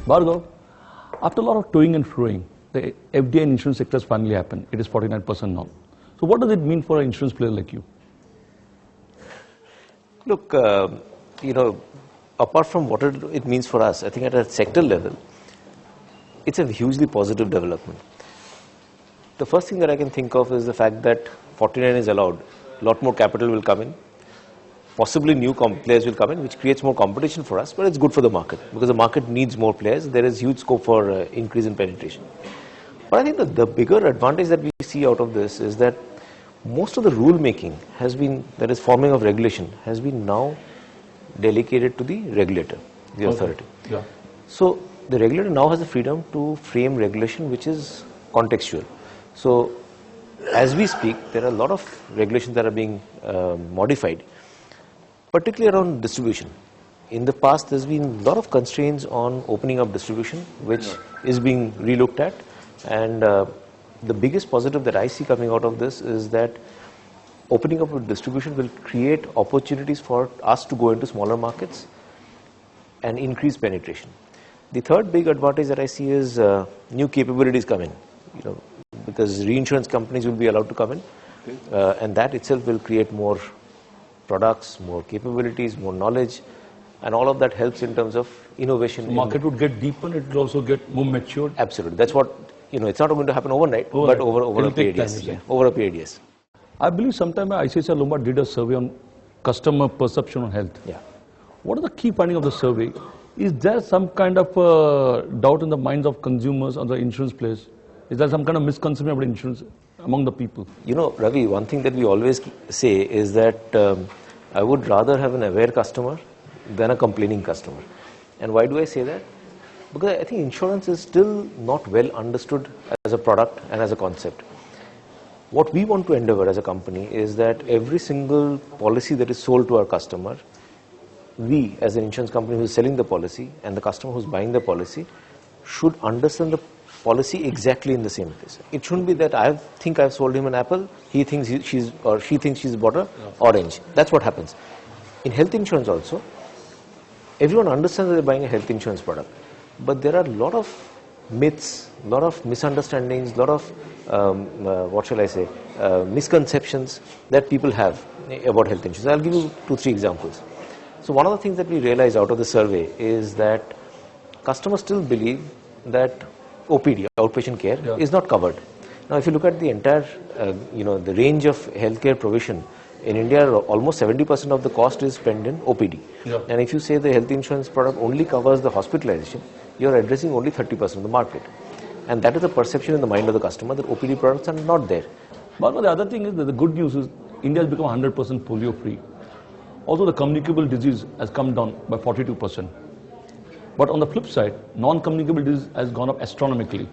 Bhargav, after a lot of toing and froing, the FDI and insurance sector has finally happened. It is 49% now. So what does it mean for an insurance player like you? Look, apart from what it means for us, I think at a sector level, it's a hugely positive development. The first thing that I can think of is the fact that 49 is allowed. A lot more capital will come in. Possibly new players will come in, which creates more competition for us, but it's good for the market because the market needs more players. There is huge scope for increase in penetration. But I think the bigger advantage that we see out of this is that most of the rule making that is forming of regulation, has been now delegated to the regulator, the authority. Yeah. So the regulator now has the freedom to frame regulation which is contextual. So as we speak, there are a lot of regulations that are being modified, particularly around distribution. In the past, there's been a lot of constraints on opening up distribution, which is being relooked at. And the biggest positive that I see coming out of this is that opening up of distribution will create opportunities for us to go into smaller markets and increase penetration. The third big advantage that I see is new capabilities come in, because reinsurance companies will be allowed to come in, and that itself will create more products, more capabilities, more knowledge, and all of that helps in terms of innovation. The market would get deeper, it will also get more matured. Absolutely. That's what, it's not going to happen overnight, but over a period, yes. Yeah. Over a period, yes. I believe sometime ICICI Lombard did a survey on customer perception on health. Yeah. What are the key findings of the survey? Is there some kind of doubt in the minds of consumers or the insurance players? Is there some kind of misconception about insurance among the people? Ravi, one thing that we always say is that I would rather have an aware customer than a complaining customer. And why do I say that? Because I think insurance is still not well understood as a product and as a concept. What we want to endeavor as a company is that every single policy that is sold to our customer, we as an insurance company who is selling the policy and the customer who is buying the policy should understand the policy exactly in the same place. It shouldn't be that I think I've sold him an apple, he thinks she thinks she's bought an orange. That's what happens. In health insurance also, everyone understands that they're buying a health insurance product. But there are a lot of myths, a lot of misunderstandings, a lot of, misconceptions that people have about health insurance. I'll give you 2-3 examples. So one of the things that we realized out of the survey is that customers still believe that OPD, outpatient care, is not covered. Now, if you look at the entire, the range of healthcare provision, in India, almost 70% of the cost is spent in OPD. Yeah. And if you say the health insurance product only covers the hospitalization, you're addressing only 30% of the market. And that is the perception in the mind of the customer that OPD products are not there. But the other thing is that the good news is India has become 100% polio free. Also, the communicable disease has come down by 42%. But on the flip side, non-communicable disease has gone up astronomically.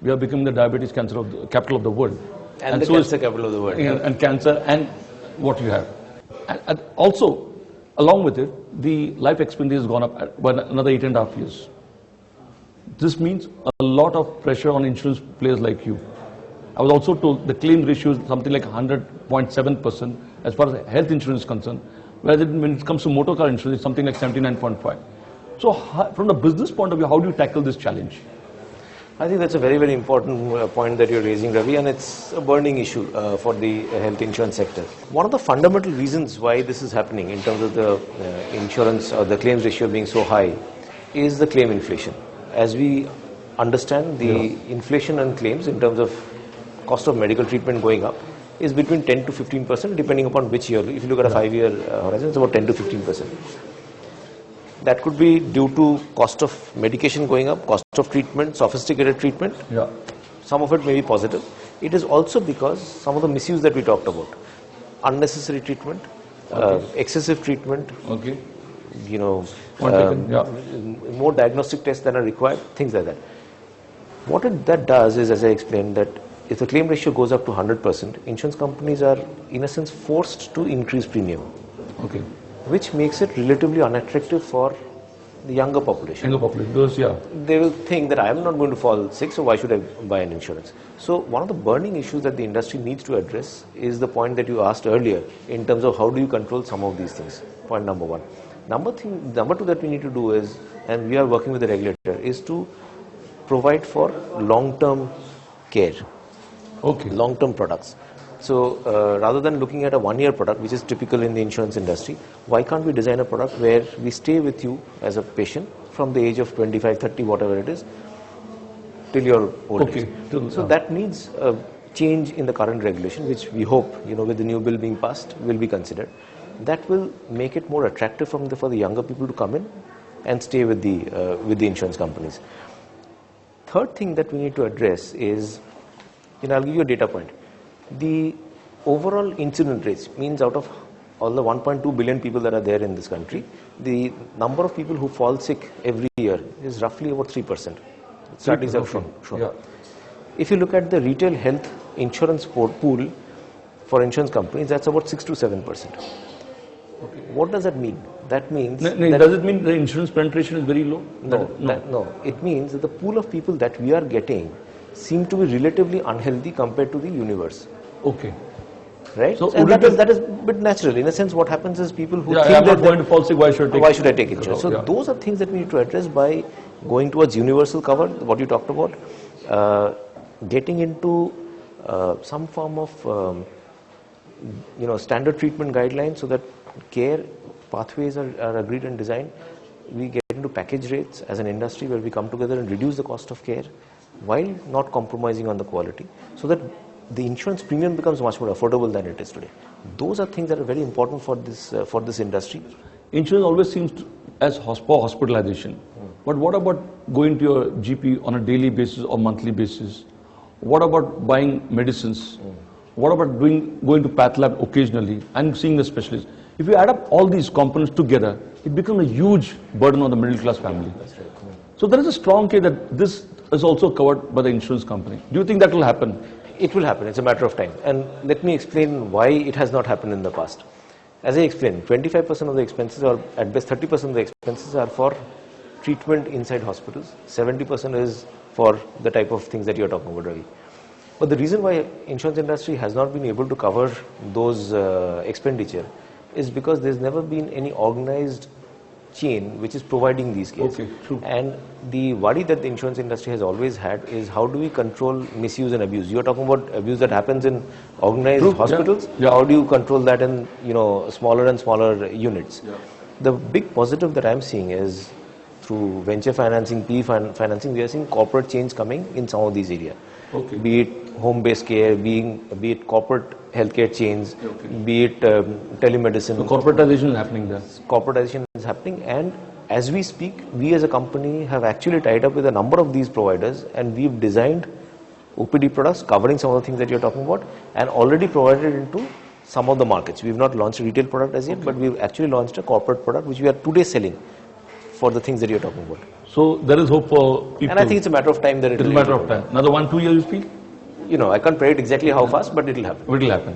We are becoming the diabetes capital of the world. And the cancer capital of the world. And cancer and what you have. And also, along with it, the life expectancy has gone up by another 8.5 years. This means a lot of pressure on insurance players like you. I was also told the claim ratio is something like 100.7% as far as health insurance is concerned, whereas when it comes to motor car insurance, it's something like 79.5. So from the business point of view, how do you tackle this challenge? I think that's a very, very important point that you're raising, Ravi, and it's a burning issue for the health insurance sector. One of the fundamental reasons why this is happening in terms of the insurance or the claims ratio being so high is the claim inflation. As we understand, the inflation and claims in terms of cost of medical treatment going up is between 10 to 15% depending upon which year. If you look at a 5-year horizon, it's about 10 to 15%. That could be due to cost of medication going up, cost of treatment, sophisticated treatment. Yeah. Some of it may be positive. It is also because some of the misuse that we talked about, unnecessary treatment, excessive treatment, more diagnostic tests than are required, things like that. What that does is, as I explained, that if the claim ratio goes up to 100%, insurance companies are, in a sense, forced to increase premium. Okay. Which makes it relatively unattractive for the younger population. Because, they will think that I am not going to fall sick, so why should I buy an insurance? So one of the burning issues that the industry needs to address is the point that you asked earlier in terms of how do you control some of these things. Point number one. Number two that we need to do is, and we are working with the regulator, is to provide for long-term care, long-term products. So rather than looking at a one-year product, which is typical in the insurance industry, why can't we design a product where we stay with you as a patient from the age of 25, 30, whatever it is, till your old age. So that needs a change in the current regulation, which we hope, with the new bill being passed, will be considered. That will make it more attractive for the younger people to come in and stay with the insurance companies. Third thing that we need to address is, I'll give you a data point. The overall incident rates means out of all the 1.2 billion people that are there in this country, the number of people who fall sick every year is roughly about 3%. Studies have shown. Yeah. If you look at the retail health insurance pool for insurance companies, that's about 6 to 7%. What does that mean? That means... does it mean the insurance penetration is very low? No. It means that the pool of people that we are getting seem to be relatively unhealthy compared to the universe. Right? So and that is a bit natural. In a sense, what happens is people who think I'm not going to fall sick, why should I take insurance? So those are things that we need to address by going towards universal cover, what you talked about, getting into some form of standard treatment guidelines so that care pathways are agreed and designed. We get into package rates as an industry where we come together and reduce the cost of care while not compromising on the quality, so that the insurance premium becomes much more affordable than it is today. Those are things that are very important for this industry. Insurance always seems as for hospitalization. But what about going to your GP on a daily basis or monthly basis? What about buying medicines? What about going to path lab occasionally and seeing the specialist? If you add up all these components together, it becomes a huge burden on the middle class family. That's right. So there is a strong case that this is also covered by the insurance company. Do you think that will happen? It will happen. It's a matter of time. And let me explain why it has not happened in the past. As I explained, 25% of the expenses, or at best 30% of the expenses, are for treatment inside hospitals. 70% is for the type of things that you're talking about, Ravi. But the reason why insurance industry has not been able to cover those expenditure is because there's never been any organized chain which is providing these cases. And the worry that the insurance industry has always had is, how do we control misuse and abuse? You're talking about abuse that happens in organized hospitals. How do you control that in smaller and smaller units? The big positive that I'm seeing is, through venture financing, PE financing, we are seeing corporate change coming in some of these areas. Be it home-based care, be it corporate healthcare chains, be it telemedicine. So corporatization is happening there. Corporatization is happening, and as we speak, we as a company have actually tied up with a number of these providers, and we've designed OPD products covering some of the things that you're talking about, and already provided into some of the markets. We've not launched a retail product as yet, but we've actually launched a corporate product which we are today selling for the things that you're talking about. So there is hope for people. And I think it's a matter of time that it will happen. Another 1-2 years, you feel? I can't predict exactly how fast, but it will happen. It will happen.